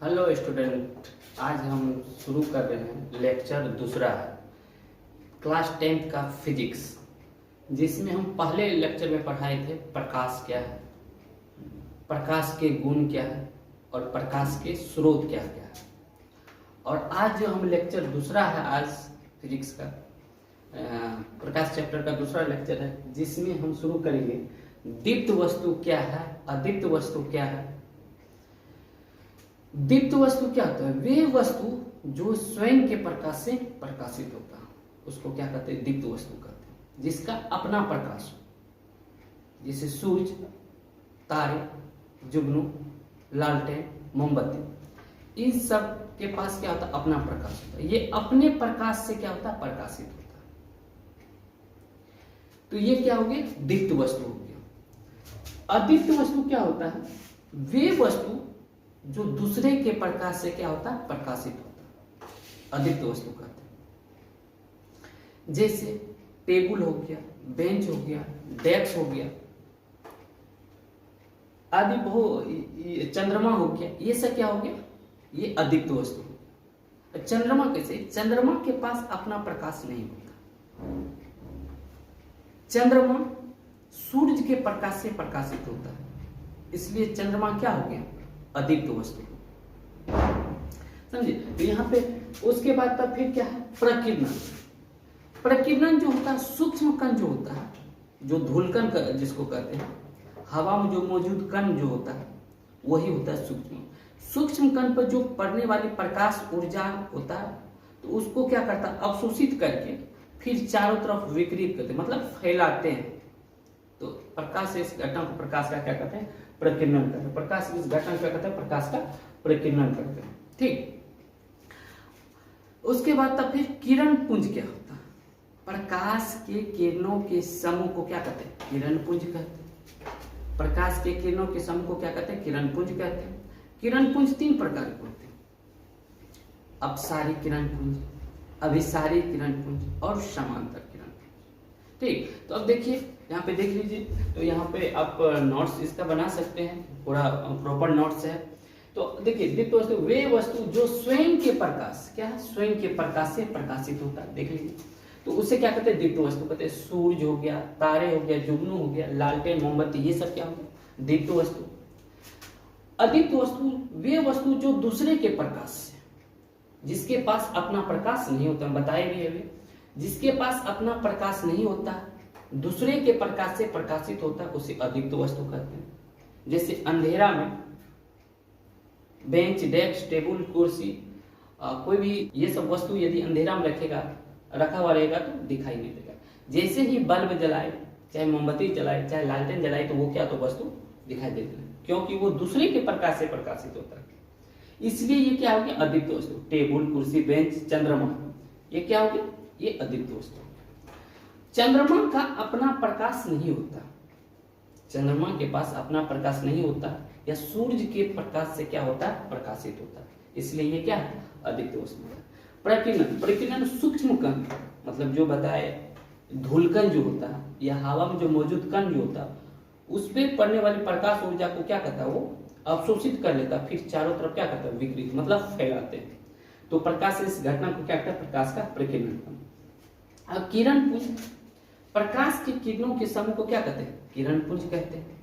Hello student, आज हम शुरू कर रहे हैं लेक्चर दूसरा है क्लास 10th का फिजिक्स, जिसमें हम पहले लेक्चर में पढ़ाए थे प्रकाश क्या है, प्रकाश के गुण क्या है और प्रकाश के स्रोत क्या क्या है। और आज जो हम लेक्चर दूसरा है, आज फिजिक्स का प्रकाश चैप्टर का दूसरा लेक्चर है, जिसमें हम शुरू करेंगे दीप्त वस्तु क्या है, अदीप्त वस्तु क्या है। दीप्त वस्तु क्या होता है? वे वस्तु जो स्वयं के प्रकाश से प्रकाशित होता है, उसको क्या कहते हैं? दीप्त वस्तु कहते हैं, जिसका अपना प्रकाश हो, जैसे सूरज, तारे, जुगनू, लालटेन, मोमबत्ती, इन सब के पास क्या होता है? अपना प्रकाश होता है। ये अपने प्रकाश से क्या होता है? प्रकाशित होता है। तो ये क्या हो गया? दीप्त वस्तु हो गया। अदीप्त वस्तु क्या होता है? वे वस्तु जो दूसरे के प्रकाश से क्या होता है? प्रकाशित होता है, अदीप्त वस्तु कहते हैं। जैसे टेबल हो गया, बेंच हो गया, डेस्क हो गया, आदि चंद्रमा हो गया, ये सब क्या हो गया? ये अदीप्त वस्तु हो गया। चंद्रमा कैसे? चंद्रमा के पास अपना प्रकाश नहीं होता। चंद्रमा सूरज के प्रकाश से प्रकाशित होता है, इसलिए चंद्रमा क्या हो गया? अदीप्त वस्तु। समझे? तो यहाँ पे उसके बाद तब फिर क्या है? प्रकीर्णन। प्रकीर्णन जो होता है, सूक्ष्म कण जो होता है, जो धूलकण जिसको कहते हैं, हवा में जो मौजूद कण जो होता है वही होता है सूक्ष्म। सूक्ष्म कण पर जो पड़ने वाली प्रकाश ऊर्जा होता है, तो उसको क्या करता है? अवशोषित करके फिर चारों तरफ विकिरित करते हैं, मतलब फैलाते हैं। तो प्रकाश से इस घटना को प्रकाश का क्या कहते हैं? प्रकीर्णन करते हैं। प्रकाश इस घटना को क्या कहते हैं? प्रकाश का प्रकीर्णन करते हैं। ठीक। उसके बाद तब फिर किरण पुंज क्या होता है? प्रकाश के किरणों के समूह को क्या कहते हैं? किरण पुंज कहते हैं। प्रकाश के किरणों के समूह को क्या कहते हैं? किरण पुंज कहते हैं। किरण पुंज तीन प्रकार के होते हैं: अपसारी किरण पुंज, अभिसारी किरण पुंज और समांतर किरण पुंज। ठीक। तो अब देखिए, यहाँ पे देख लीजिए, तो यहाँ पे आप नोट्स इसका बना सकते हैं, पूरा प्रॉपर नोट्स है। तो देखिए, दीप्त वस्तु वे वस्तु जो स्वयं के प्रकाश क्या है? स्वयं के प्रकाश से प्रकाशित होता है। देख लीजिए, तो उसे क्या कहते हैं? दीप्त वस्तु कहते हैं। सूरज हो गया, तारे हो गया, जुगनू हो गया, लालटेन, मोमबत्ती, ये सब क्या हो गया? दीप्त वस्तु। अदीप्त वस्तु वे वस्तु जो दूसरे के प्रकाश से, जिसके पास अपना प्रकाश नहीं होता, बताए भी अभी, जिसके पास अपना प्रकाश नहीं होता, दूसरे के प्रकाश से प्रकाशित होता है, उसे अदीप्त वस्तु कहते हैं। जैसे अंधेरा में बेंच, डेस्क, टेबल, कुर्सी, कोई भी ये सब वस्तु यदि अंधेरा में रखा हुआ रहेगा तो दिखाई नहीं देगा। जैसे ही बल्ब जलाए, चाहे मोमबत्ती जलाए, चाहे लालटेन जलाए, तो वो क्या तो वस्तु दिखाई देती है, क्योंकि वो दूसरे के प्रकाश से प्रकाशित होता है। इसलिए ये क्या हो गया? अदीप्त वस्तु। टेबल, कुर्सी, बेंच, चंद्रमा, ये क्या हो गया? ये अदीप्त वस्तु। चंद्रमा का अपना प्रकाश नहीं होता, चंद्रमा के पास अपना प्रकाश नहीं होता, या सूरज के प्रकाश से क्या होता है? प्रकाशित होता है, इसलिए ये क्या है? अदीप्त वस्तु है। प्रकीर्णन। प्रकीर्णन सूक्ष्म कण, मतलब जो बताए धूलकण जो होता है, या हवा में जो मौजूद कण जो होता है, उस पर पड़ने वाली प्रकाश ऊर्जा को क्या कहता है? वो अवशोषित कर लेता, फिर चारों तरफ क्या करता है? विकिरित, मतलब फैलाते हैं। तो प्रकाश इस घटना को क्या कहता है? प्रकाश का प्रकीर्णन। अब किरण पुंज, प्रकाश की किरणों के समूह को क्या कहते हैं? किरण पुंज कहते हैं।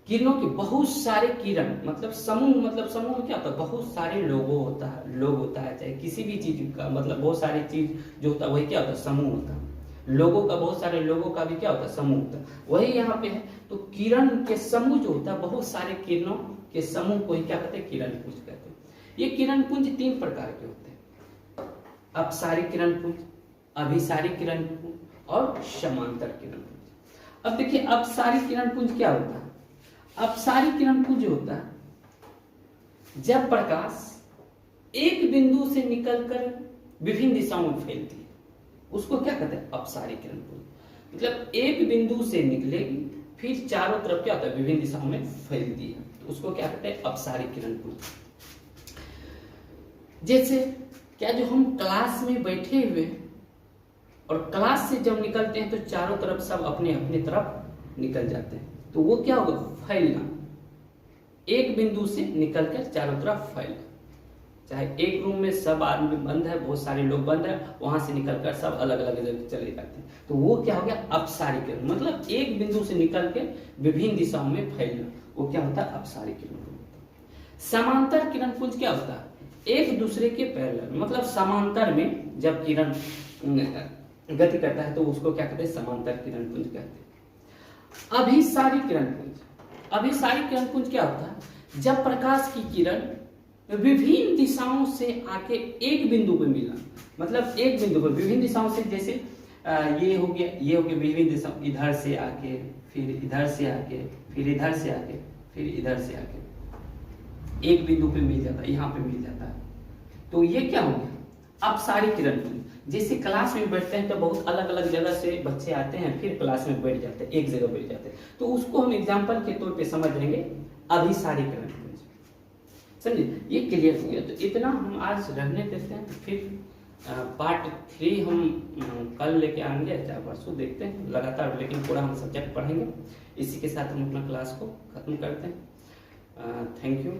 किरणों के बहुत सारे किरण, मतलब समूह, मतलब समूह में क्या होता है? बहुत सारे लोगो होता है, लोग होता है, चाहे किसी भी चीज का, मतलब बहुत सारी चीज जो होता है वही क्या होता है? समूह होता है। लोगों का, बहुत सारे लोगों का भी क्या होता है? समूह होता है। वही यहाँ पे है। तो किरण के समूह जो होता है, बहुत सारे किरणों के समूह को ही क्या कहते हैं? किरण पुंज कहते हैं। ये किरण पुंज तीन प्रकार के होते हैं: अपसारी किरण पुंज, अभिसारी किरण पुंज और समांतर किरण पुंज। अब देखिए, अपसारी किरण पुंज क्या होता है? अपसारी किरण पुंज होता है जब प्रकाश एक बिंदु से निकलकर विभिन्न दिशाओं में फैलती है, उसको क्या कहते हैं? अपसारी किरण पुंज। मतलब एक बिंदु से निकलेगी, फिर चारों तरफ क्या होता है? विभिन्न दिशाओं में फैलती है, तो उसको क्या कहते हैं? अपसारी किरण पुंज। जैसे क्या, जो हम क्लास में बैठे हुए और क्लास से जब निकलते हैं तो चारों तरफ सब अपने अपने तरफ निकल जाते हैं, तो वो क्या होगा? फैलना। एक बिंदु से निकलकर चारों तरफ फैलना। चाहे एक रूम में सब आदमी बंद है, बहुत सारे लोग बंद है, वहां से निकलकर सब अलग अलग जगह चले जाते हैं, तो वो क्या हो गया, अपसारी किरण, मतलब एक बिंदु से निकल के विभिन्न दिशाओं में फैलना, वो क्या होता है, अपसारी किरण होता है। समांतर किरण पुंज क्या होता है, एक दूसरे के पैरेलल, मतलब समांतर में जब किरण गति करता है तो उसको क्या कहते हैं, समांतर किरण पुंज कहते हैं। अभिसारी किरण पुंज, अभिसारी किरण पुंज क्या होता है, जब प्रकाश की किरण विभिन्न दिशाओं से आके एक बिंदु पर मिला, मतलब एक बिंदु पर विभिन्न दिशाओं से, जैसे ये हो गया विभिन्न दिशा, इधर से आके, फिर इधर से आके, फिर इधर से आके, फिर इधर से आके एक बिंदु पे मिल जाता है, यहाँ पे मिल जाता है, तो ये क्या हो गया, अपसारी किरण पुंज। जैसे क्लास में बैठते हैं तो बहुत अलग अलग जगह से बच्चे आते हैं, फिर क्लास में बैठ जाते हैं, एक जगह बैठ जाते हैं, तो उसको हम एग्जाम्पल के तौर पे समझ लेंगे अभिसारी किरण पुंज, समझे, ये क्लियर हो गया। तो इतना हम आज रहने देते हैं, फिर पार्ट 3 हम कल लेके आएंगे, चाहे परसों, देखते हैं लगातार, लेकिन पूरा हम सब्जेक्ट पढ़ेंगे। इसी के साथ हम अपना क्लास को खत्म करते हैं। Thank you.